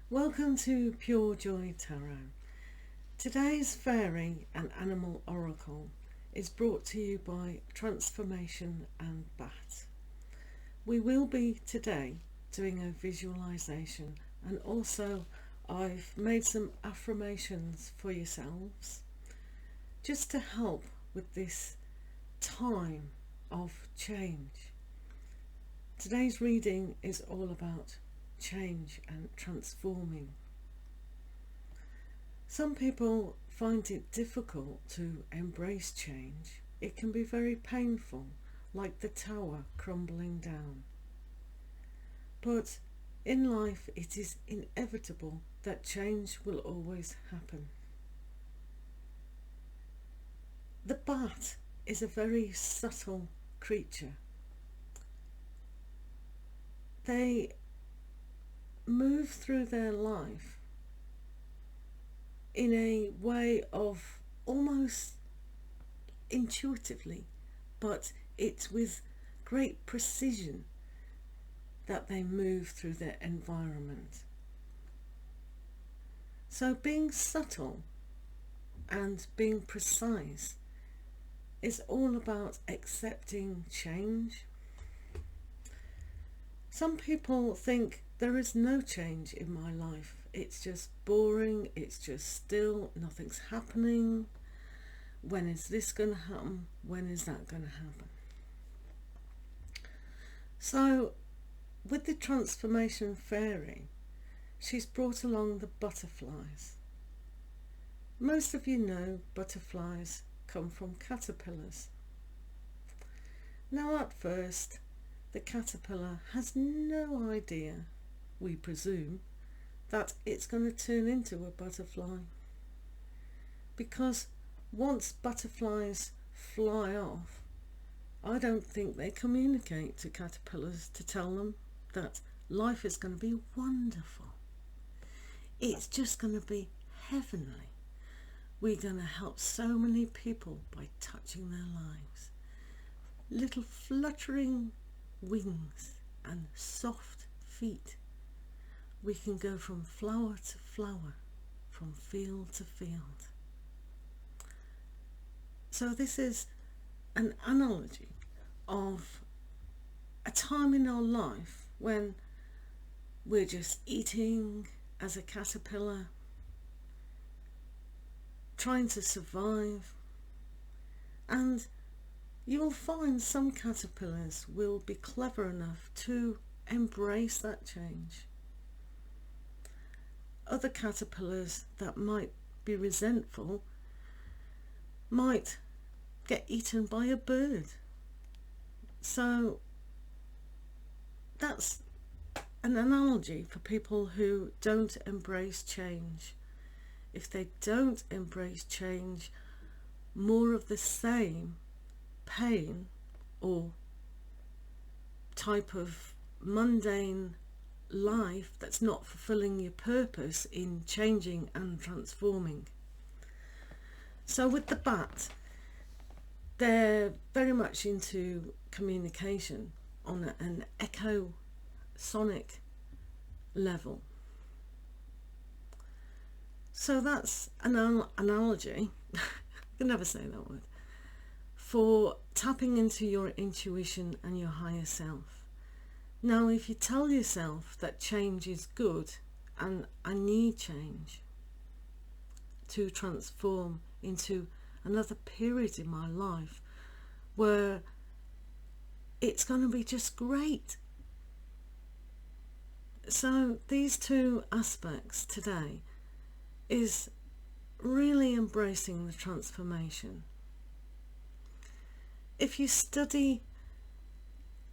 Welcome to Pure Joy Tarot. Today's fairy and animal oracle is brought to you by Transformation and Bat. We will be today doing a visualization, and also I've made some affirmations for yourselves just to help with this time of change. Today's reading is all about change and transforming. Some people find it difficult to embrace change. It can be very painful, like the tower crumbling down. But in life it is inevitable that change will always happen. The bat is a very subtle creature. They move through their life in a way of almost intuitively, but it's with great precision that they move through their environment. So being subtle and being precise is all about accepting change. Some people think there is no change in my life. It's just boring, it's just still, nothing's happening. When is this going to happen? When is that going to happen? So, with the transformation fairy, she's brought along the butterflies. Most of you know butterflies come from caterpillars. Now, at first, the caterpillar has no idea, we presume, that it's going to turn into a butterfly, because once butterflies fly off, I don't think they communicate to caterpillars to tell them that life is going to be wonderful. It's just going to be heavenly. We're going to help so many people by touching their lives. Little fluttering wings and soft feet. We can go from flower to flower, from field to field. So this is an analogy of a time in our life when we're just eating as a caterpillar, trying to survive, and you'll find some caterpillars will be clever enough to embrace that change. Other caterpillars that might be resentful might get eaten by a bird. So that's an analogy for people who don't embrace change. If they don't embrace change, more of the same pain or type of mundane life that's not fulfilling your purpose in changing and transforming. So with the bat, they're very much into communication on an echo sonic level. So that's an analogy, I can never say that word, for tapping into your intuition and your higher self. Now, if you tell yourself that change is good and I need change to transform into another period in my life where it's going to be just great. So these two aspects today is really embracing the transformation. If you study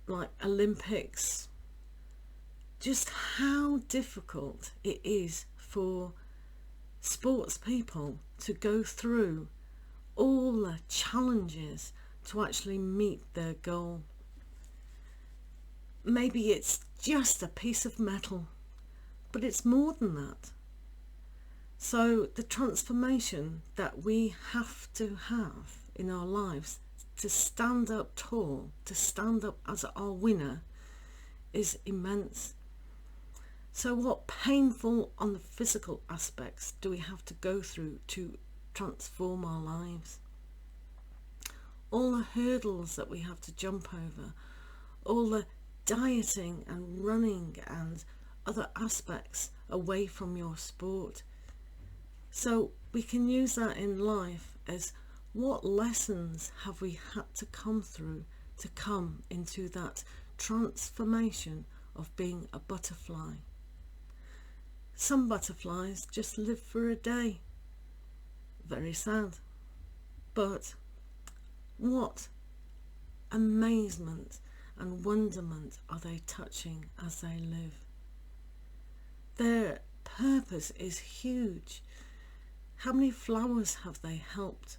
like Olympics, just how difficult it is for sports people to go through all the challenges to actually meet their goal. Maybe it's just a piece of metal, but it's more than that. So the transformation that we have to have in our lives to stand up tall, to stand up as our winner, is immense. So what painful on the physical aspects do we have to go through to transform our lives? All the hurdles that we have to jump over, all the dieting and running and other aspects away from your sport. So we can use that in life as what lessons have we had to come through to come into that transformation of being a butterfly. Some butterflies just live for a day. Very sad. But what amazement and wonderment are they touching as they live? Their purpose is huge. How many flowers have they helped?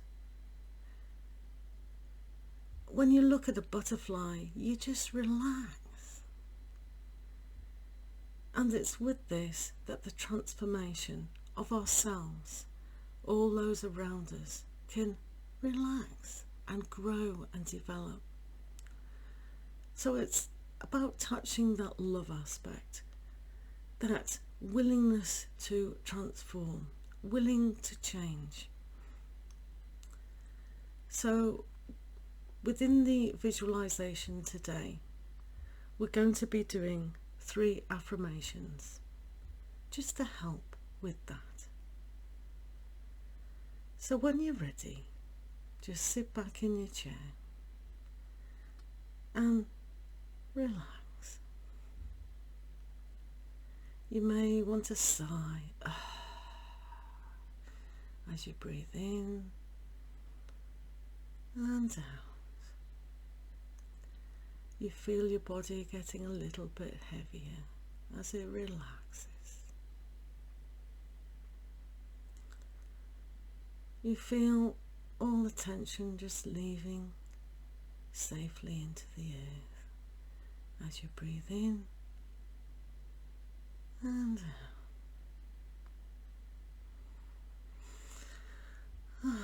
When you look at a butterfly, you just relax. And it's with this that the transformation of ourselves, all those around us, can relax and grow and develop. So it's about touching that love aspect, that willingness to transform, willing to change. So within the visualization today, we're going to be doing 3 affirmations just to help with that. So when you're ready, just sit back in your chair and relax. You may want to sigh as you breathe in and out. You feel your body getting a little bit heavier as it relaxes. You feel all the tension just leaving safely into the earth as you breathe in and out.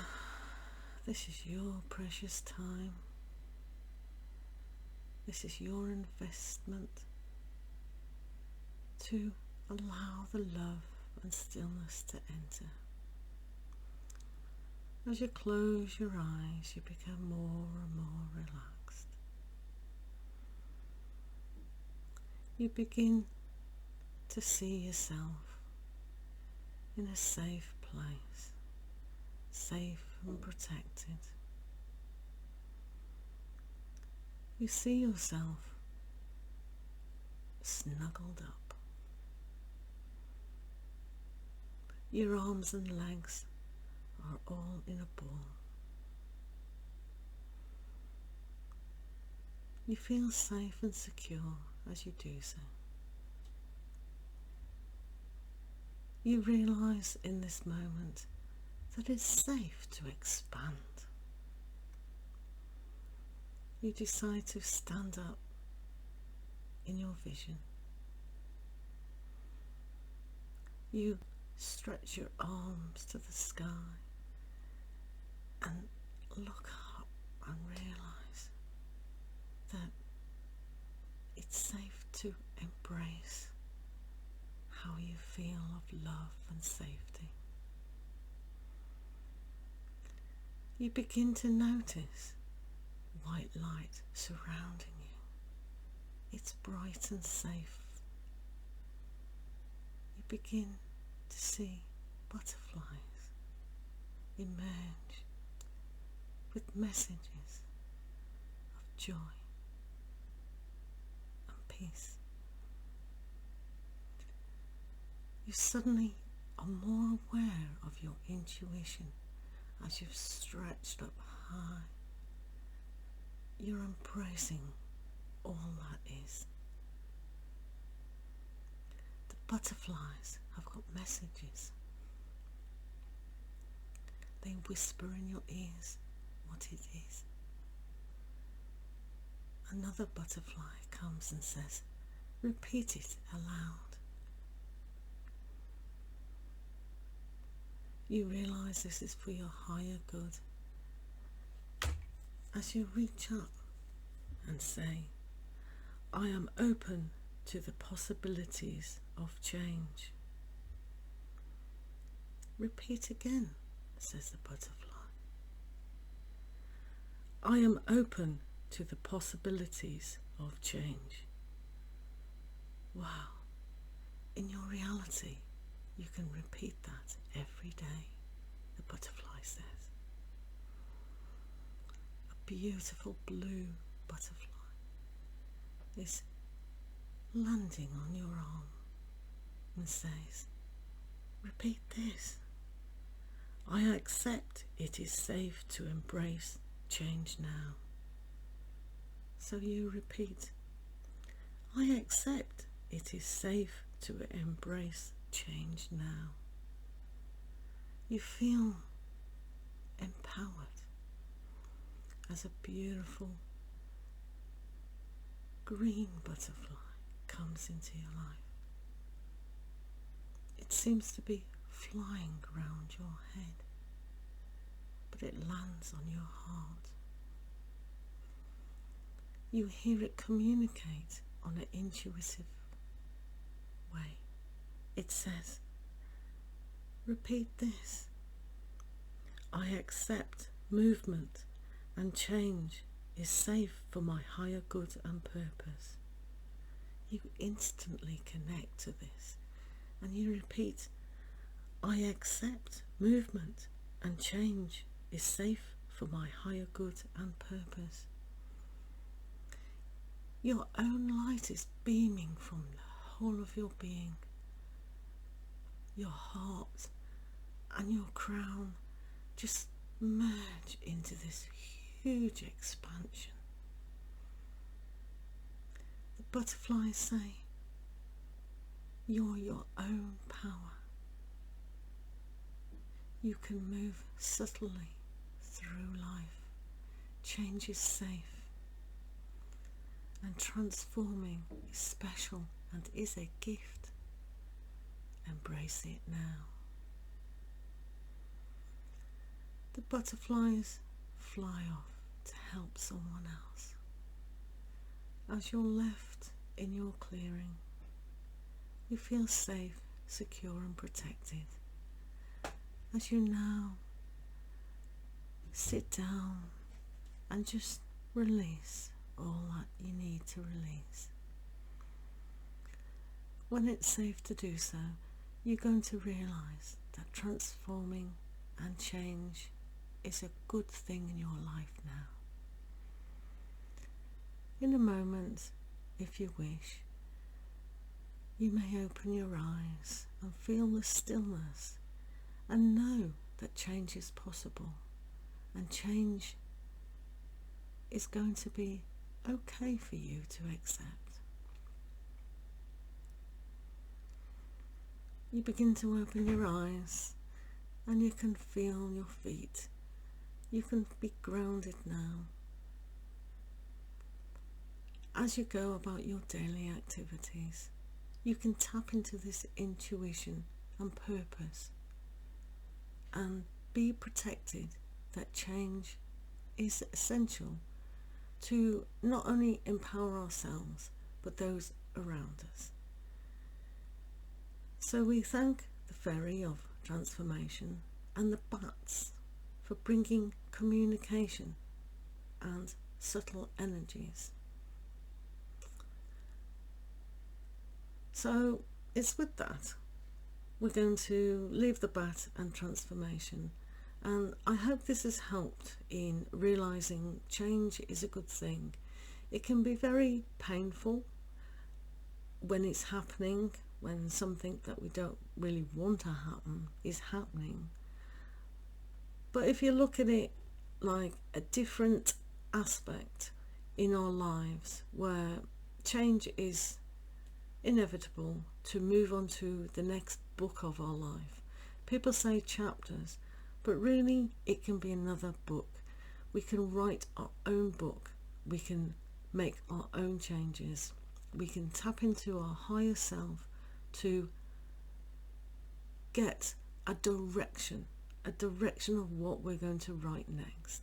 This is your precious time. This is your investment to allow the love and stillness to enter. As you close your eyes, you become more and more relaxed. You begin to see yourself in a safe place, safe and protected. You see yourself snuggled up. Your arms and legs are all in a ball. You feel safe and secure as you do so. You realize in this moment that it's safe to expand. You decide to stand up in your vision. You stretch your arms to the sky and look up and realize that it's safe to embrace how you feel of love and safety. You begin to notice white light surrounding you. It's bright and safe. You begin to see butterflies emerge with messages of joy and peace. You suddenly are more aware of your intuition as you've stretched up high. You're embracing all that is. The butterflies have got messages. They whisper in your ears what it is. Another butterfly comes and says, repeat it aloud. You realize this is for your higher good. As you reach up and say, I am open to the possibilities of change. Repeat again, says the butterfly. I am open to the possibilities of change. Wow. In your reality, you can repeat that every day, the butterfly says. A beautiful blue butterfly is landing on your arm and says, repeat this. I accept it is safe to embrace change now. So you repeat, I accept it is safe to embrace change now. You feel empowered as a beautiful green butterfly comes into your life. It seems to be flying around your head, but it lands on your heart. You hear it communicate on an intuitive way. It says, repeat this. I accept movement and change is safe for my higher good and purpose. You instantly connect to this and you repeat, I accept movement and change is safe for my higher good and purpose. Your own light is beaming from the whole of your being. Your heart and your crown just merge into this huge expansion. The butterflies say, you're your own power. You can move subtly through life. Change is safe. And transforming is special and is a gift. Embrace it now. The butterflies fly off to help someone else. As you're left in your clearing, you feel safe, secure and protected. As you now sit down and just release all that you need to release. When it's safe to do so, you're going to realize that transforming and change is a good thing in your life now. In a moment, if you wish, you may open your eyes and feel the stillness and know that change is possible and change is going to be okay for you to accept. You begin to open your eyes and you can feel your feet. You can be grounded now. As you go about your daily activities, you can tap into this intuition and purpose and be protected that change is essential to not only empower ourselves but those around us. So we thank the Fairy of Transformation and the bats for bringing communication and subtle energies. So it's with that we're going to leave the bat and transformation, and I hope this has helped in realizing change is a good thing. It can be very painful when it's happening, when something that we don't really want to happen is happening. But if you look at it like a different aspect in our lives where change is inevitable to move on to the next book of our life. People say chapters, but really it can be another book. We can write our own book. We can make our own changes. We can tap into our higher self to get a direction of what we're going to write next.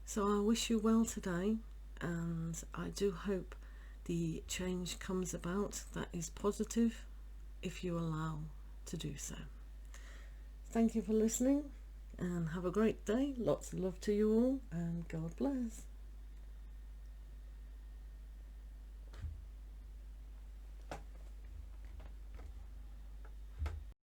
So I wish you well today, and I do hope the change comes about that is positive if you allow to do so. Thank you for listening and have a great day. Lots of love to you all and God bless.